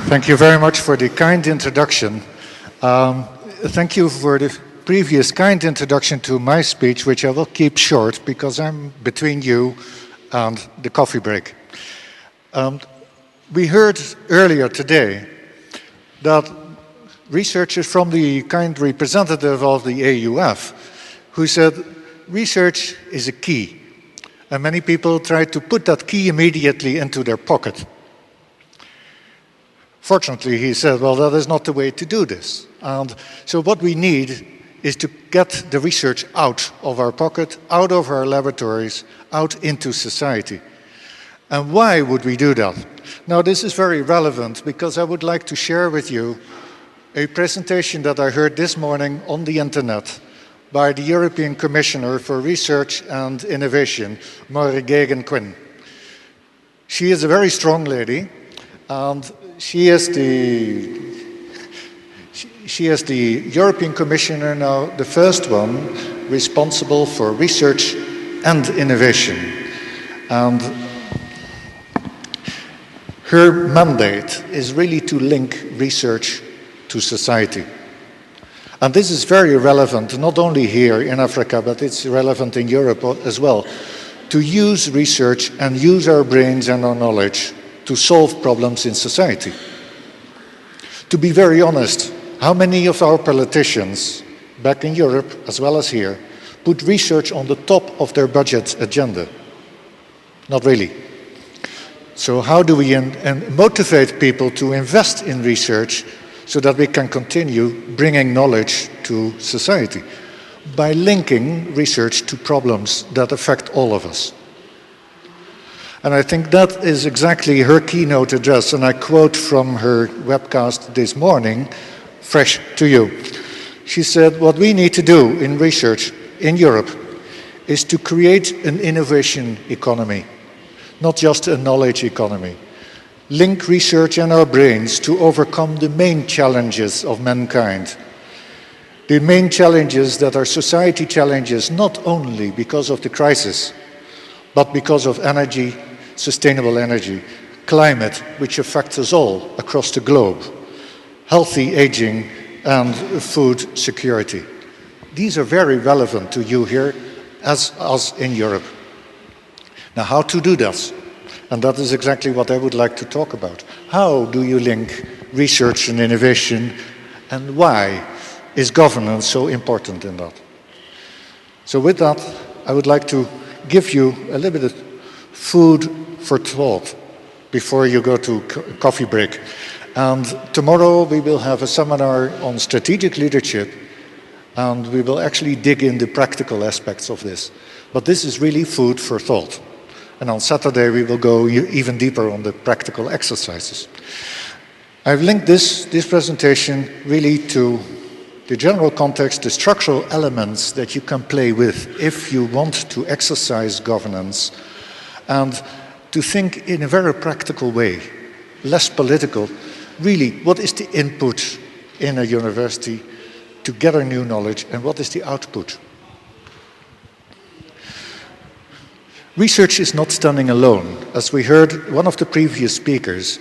Thank you very much for the kind introduction. Thank you for the previous kind introduction to my speech, which I will keep short because I'm between you and the coffee break. We heard earlier today that researchers from the kind representative of the AUF who said research is a key, and many people try to put that key immediately into their pocket. Fortunately, he said, well, that is not the way to do this. And so what we need is to get the research out of our pocket, out of our laboratories, out into society. And why would we do that? Now, this is very relevant because I would like to share with you a presentation that I heard this morning on the internet by the European Commissioner for Research and Innovation, Maire Geoghegan-Quinn. She is a very strong lady, and she is the European Commissioner now, the first one responsible for research and innovation. And her mandate is really to link research to society. And this is very relevant, not only here in Africa, but it's relevant in Europe as well, to use research and use our brains and our knowledge to solve problems in society. To be very honest, how many of our politicians, back in Europe as well as here, put research on the top of their budget agenda? Not really. So how do we motivate people to invest in research so that we can continue bringing knowledge to society? By linking research to problems that affect all of us. And I think that is exactly her keynote address, and I quote from her webcast this morning, fresh to you. She said, what we need to do in research in Europe is to create an innovation economy, not just a knowledge economy. Link research and our brains to overcome the main challenges of mankind. The main challenges that are society challenges, not only because of the crisis, but because of energy, sustainable energy, climate, which affects us all across the globe, healthy aging, and food security. These are very relevant to you here as us in Europe. Now, how to do that? And that is exactly what I would like to talk about. How do you link research and innovation, and why is governance so important in that? So with that, I would like to give you a little bit of food for thought before you go to coffee break. And tomorrow we will have a seminar on strategic leadership, and we will actually dig in the practical aspects of this. But this is really food for thought. And on Saturday we will go even deeper on the practical exercises. I've linked this presentation really to the general context, the structural elements that you can play with if you want to exercise governance, and to think in a very practical way, less political. Really, what is the input in a university to gather new knowledge, and what is the output? Research is not standing alone. As we heard one of the previous speakers,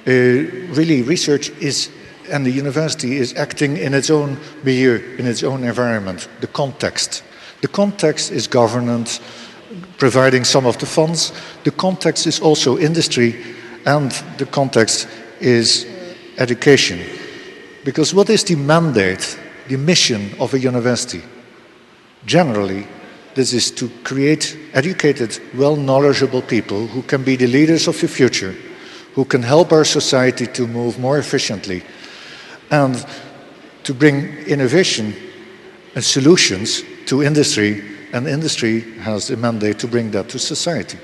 really research is, and the university is acting in its own milieu, in its own environment, the context. The context is governance, providing some of the funds. The context is also industry, and the context is education. Because what is the mandate, the mission of a university? Generally, this is to create educated, well-knowledgeable people who can be the leaders of the future, who can help our society to move more efficiently, and to bring innovation and solutions to industry, and industry has a mandate to bring that to society.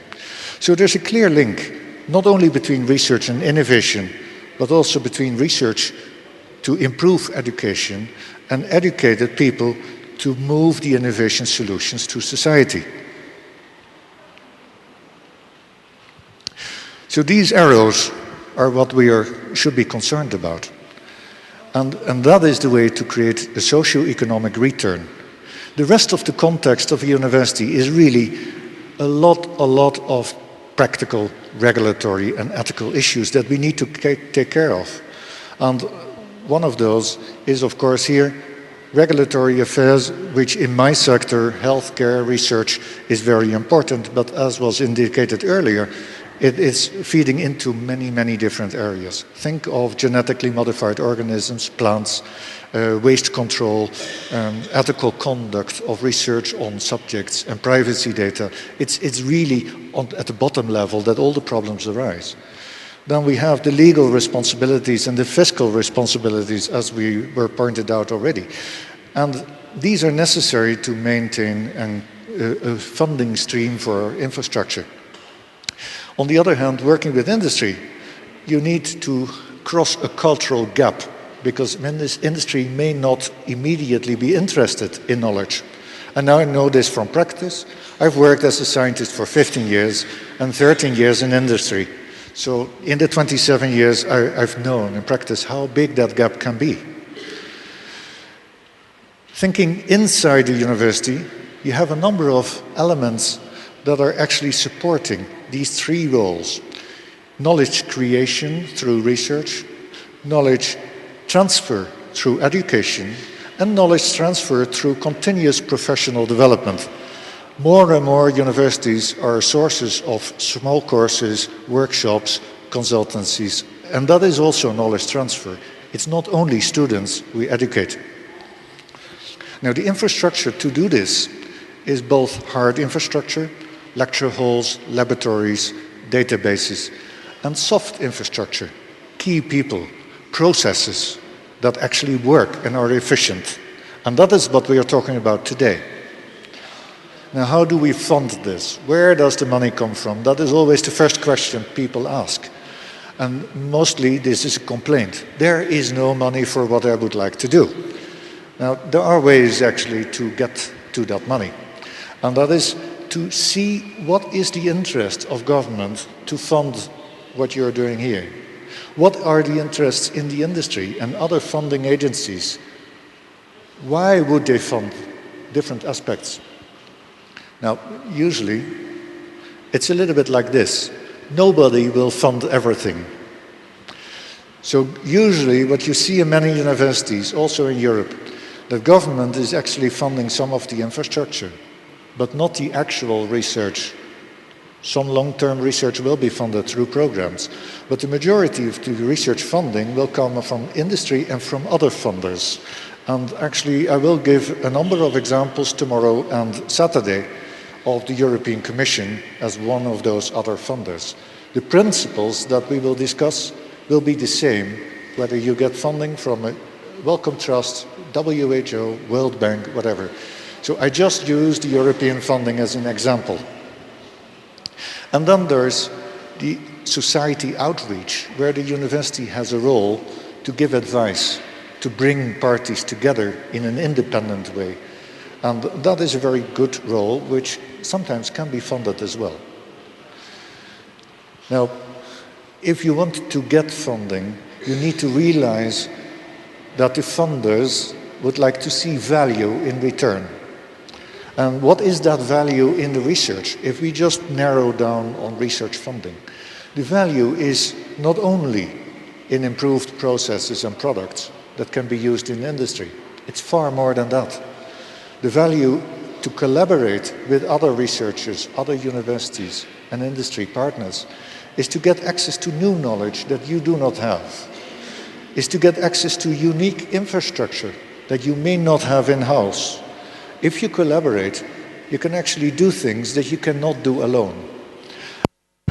So there's a clear link, not only between research and innovation, but also between research to improve education and educated people to move the innovation solutions to society. So these arrows are what we should be concerned about. And that is the way to create a socio-economic return. The rest of the context of a university is really a lot of practical, regulatory and ethical issues that we need to take care of. And one of those is, of course, here, regulatory affairs, which in my sector, healthcare research, is very important, but as was indicated earlier, it is feeding into many, many different areas. Think of genetically modified organisms, plants, waste control, ethical conduct of research on subjects and privacy data. It's really at the bottom level that all the problems arise. Then we have the legal responsibilities and the fiscal responsibilities, as we were pointed out already. And these are necessary to maintain a funding stream for infrastructure. On the other hand, working with industry, you need to cross a cultural gap, because this industry may not immediately be interested in knowledge. And now I know this from practice. I've worked as a scientist for 15 years and 13 years in industry. So in the 27 years, I've known in practice how big that gap can be. Thinking inside the university, you have a number of elements that are actually supporting these three roles: knowledge creation through research, knowledge transfer through education, and knowledge transfer through continuous professional development. More and more universities are sources of small courses, workshops, consultancies, and that is also knowledge transfer. It's not only students we educate. Now, the infrastructure to do this is both hard infrastructure, lecture halls, laboratories, databases, and soft infrastructure, key people, processes that actually work and are efficient. And that is what we are talking about today. Now, how do we fund this? Where does the money come from? That is always the first question people ask. And mostly this is a complaint. There is no money for what I would like to do. Now, there are ways actually to get to that money. And that is to see what is the interest of government to fund what you're doing here. What are the interests in the industry and other funding agencies? Why would they fund different aspects? Now, usually, it's a little bit like this. Nobody will fund everything. So usually what you see in many universities, also in Europe, the government is actually funding some of the infrastructure, but not the actual research. Some long-term research will be funded through programs, but the majority of the research funding will come from industry and from other funders. And actually, I will give a number of examples tomorrow and Saturday of the European Commission as one of those other funders. The principles that we will discuss will be the same, whether you get funding from a Wellcome Trust, WHO, World Bank, whatever. So I just used the European funding as an example. And then there's the society outreach, where the university has a role to give advice, to bring parties together in an independent way. And that is a very good role, which sometimes can be funded as well. Now, if you want to get funding, you need to realize that the funders would like to see value in return. And what is that value in the research? If we just narrow down on research funding, the value is not only in improved processes and products that can be used in industry. It's far more than that. The value to collaborate with other researchers, other universities and industry partners is to get access to new knowledge that you do not have, is to get access to unique infrastructure that you may not have in-house. If you collaborate, you can actually do things that you cannot do alone.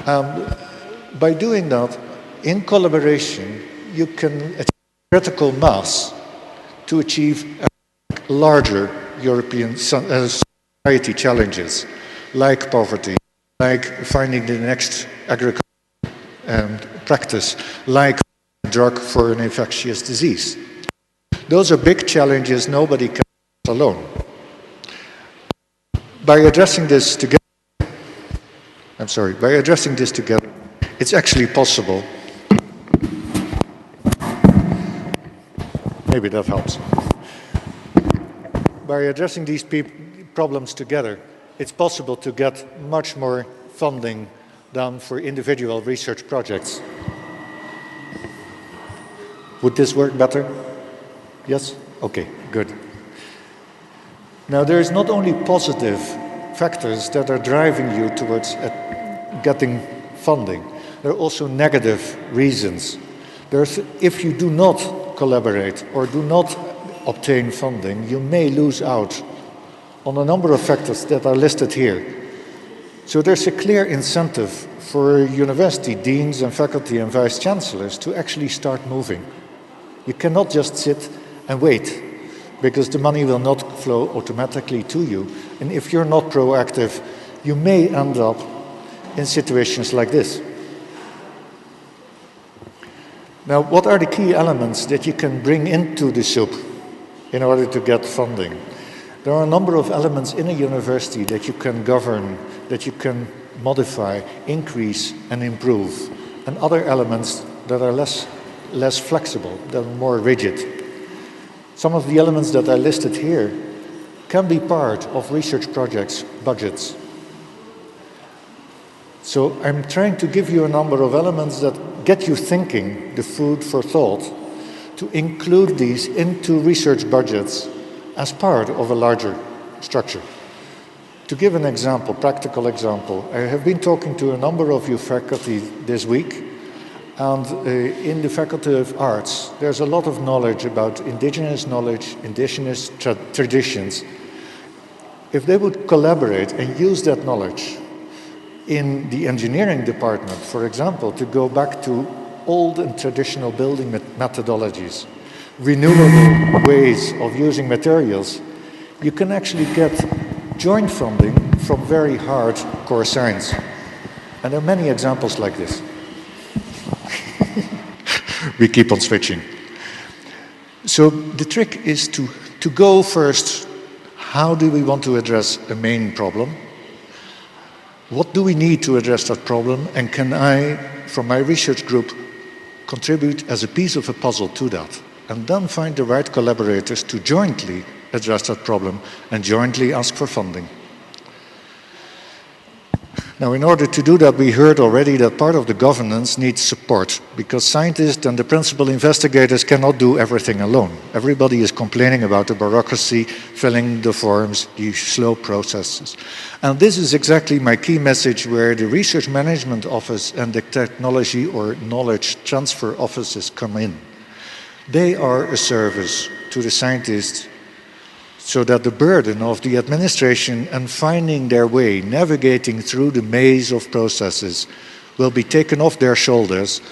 By doing that, in collaboration, you can achieve critical mass to achieve larger European society challenges, like poverty, like finding the next agricultural practice, like a drug for an infectious disease. Those are big challenges nobody can do alone. By addressing this together, it's actually possible. Maybe that helps. By addressing these problems together, it's possible to get much more funding than for individual research projects. Would this work better? Yes? Okay, good. Now, there is not only positive factors that are driving you towards getting funding. There are also negative reasons. If you do not collaborate or do not obtain funding, you may lose out on a number of factors that are listed here. So there's a clear incentive for university deans and faculty and vice chancellors to actually start moving. You cannot just sit and wait, because the money will not flow automatically to you. And if you're not proactive, you may end up in situations like this. Now, what are the key elements that you can bring into the soup in order to get funding? There are a number of elements in a university that you can govern, that you can modify, increase, and improve, and other elements that are less flexible, that are more rigid. Some of the elements that are listed here can be part of research projects' budgets. So I'm trying to give you a number of elements that get you thinking, the food for thought, to include these into research budgets as part of a larger structure. To give an example, practical example, I have been talking to a number of you faculty this week, and in the Faculty of Arts, there's a lot of knowledge about indigenous knowledge, indigenous traditions. If they would collaborate and use that knowledge in the engineering department, for example, to go back to old and traditional building methodologies, renewable ways of using materials, you can actually get joint funding from very hard core science. And there are many examples like this. We keep on switching. So the trick is to go first, how do we want to address a main problem? What do we need to address that problem? And can I, from my research group, contribute as a piece of a puzzle to that? And then find the right collaborators to jointly address that problem and jointly ask for funding. Now, in order to do that, we heard already that part of the governance needs support, because scientists and the principal investigators cannot do everything alone. Everybody is complaining about the bureaucracy, filling the forms, the slow processes. And this is exactly my key message, where the Research Management Office and the Technology or Knowledge Transfer Offices come in. They are a service to the scientists, so that the burden of the administration and finding their way, navigating through the maze of processes, will be taken off their shoulders,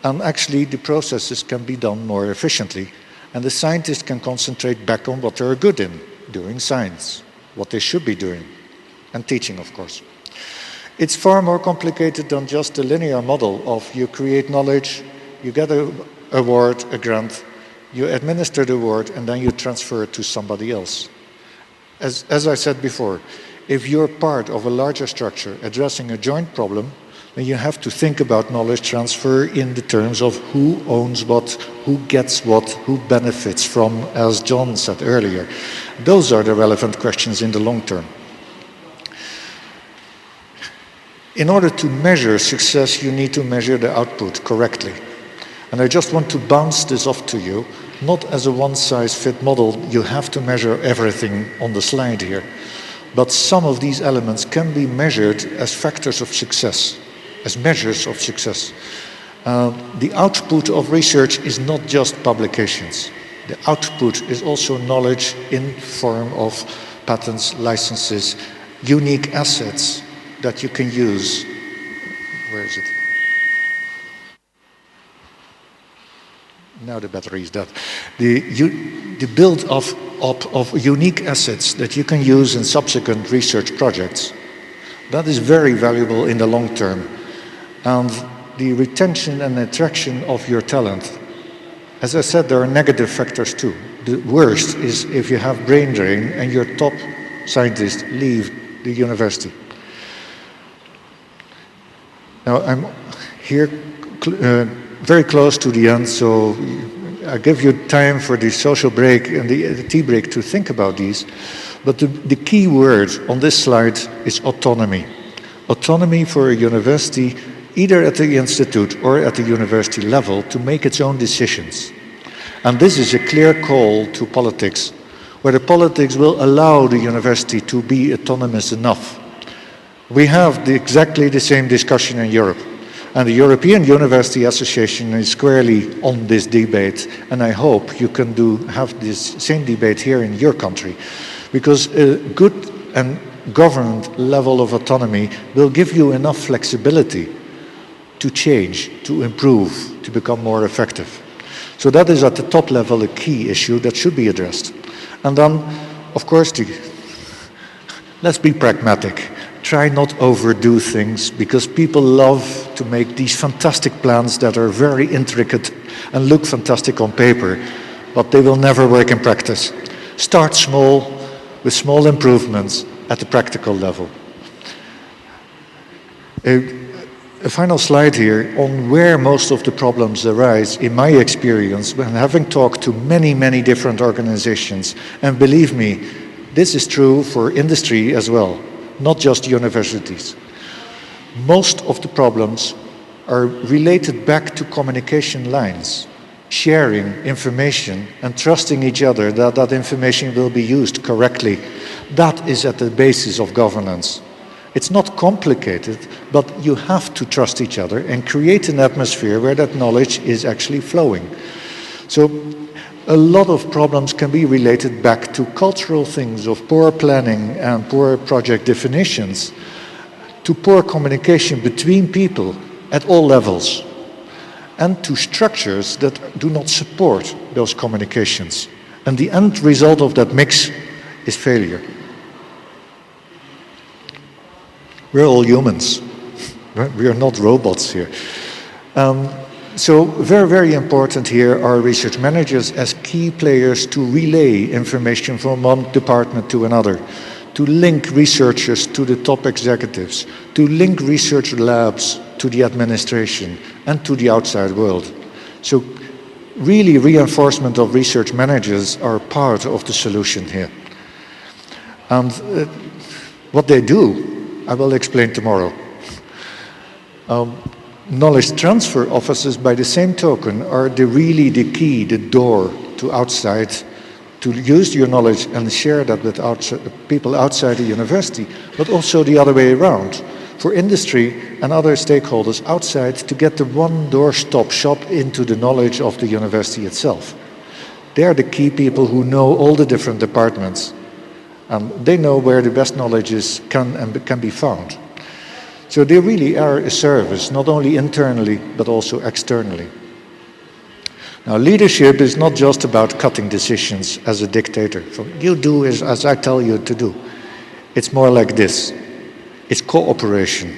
and actually the processes can be done more efficiently, and the scientists can concentrate back on what they're good in, doing science, what they should be doing, and teaching, of course. It's far more complicated than just a linear model of you create knowledge, you get an award, a grant, you administer the award, and then you transfer it to somebody else. As I said before, if you're part of a larger structure addressing a joint problem, then you have to think about knowledge transfer in the terms of who owns what, who gets what, who benefits from, as John said earlier. Those are the relevant questions in the long term. In order to measure success, you need to measure the output correctly. And I just want to bounce this off to you, not as a one-size-fits model, you have to measure everything on the slide here, but some of these elements can be measured as factors of success, as measures of success. The output of research is not just publications. The output is also knowledge in form of patents, licenses, unique assets that you can use. Where is it? Now the battery is dead. The build of unique assets that you can use in subsequent research projects, that is very valuable in the long term. And the retention and attraction of your talent, as I said, there are negative factors too. The worst is if you have brain drain and your top scientists leave the university. Now I'm here very close to the end, so I give you time for the social break and the tea break to think about these. But the key word on this slide is autonomy. Autonomy for a university, either at the institute or at the university level, to make its own decisions. And this is a clear call to politics, where the politics will allow the university to be autonomous enough. We have exactly the same discussion in Europe. And the European University Association is squarely on this debate, and I hope you can have this same debate here in your country, because a good and governed level of autonomy will give you enough flexibility to change, to improve, to become more effective. So that is at the top level a key issue that should be addressed. And then, of course, let's be pragmatic. Try not overdo things, because people love to make these fantastic plans that are very intricate and look fantastic on paper, but they will never work in practice. Start small, with small improvements at the practical level. A final slide here on where most of the problems arise, in my experience, when having talked to many, many different organizations, and believe me, this is true for industry as well, not just universities. Most of the problems are related back to communication lines, sharing information and trusting each other that that information will be used correctly. That is at the basis of governance. It's not complicated, but you have to trust each other and create an atmosphere where that knowledge is actually flowing. So a lot of problems can be related back to cultural things of poor planning and poor project definitions, to poor communication between people at all levels, and to structures that do not support those communications. And the end result of that mix is failure. We're all humans. We are not robots here. So very, very important here are research managers as key players to relay information from one department to another, to link researchers to the top executives, to link research labs to the administration and to the outside world. So really reinforcement of research managers are part of the solution here. And what they do, I will explain tomorrow. Knowledge transfer offices, by the same token, are really the key, the door to outside, to use your knowledge and share that with people outside the university, but also the other way around, for industry and other stakeholders outside to get the one doorstop shop into the knowledge of the university itself. They are the key people who know all the different departments, and they know where the best knowledge can be found. So they really are a service, not only internally, but also externally. Now, leadership is not just about cutting decisions as a dictator. So you do as I tell you to do. It's more like this. It's cooperation.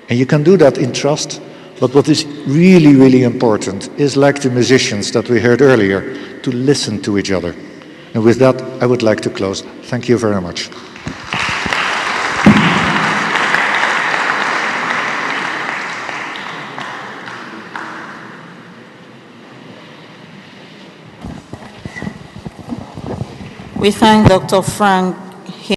And you can do that in trust, but what is really, really important is, like the musicians that we heard earlier, to listen to each other. And with that, I would like to close. Thank you very much. We thank Dr. Frank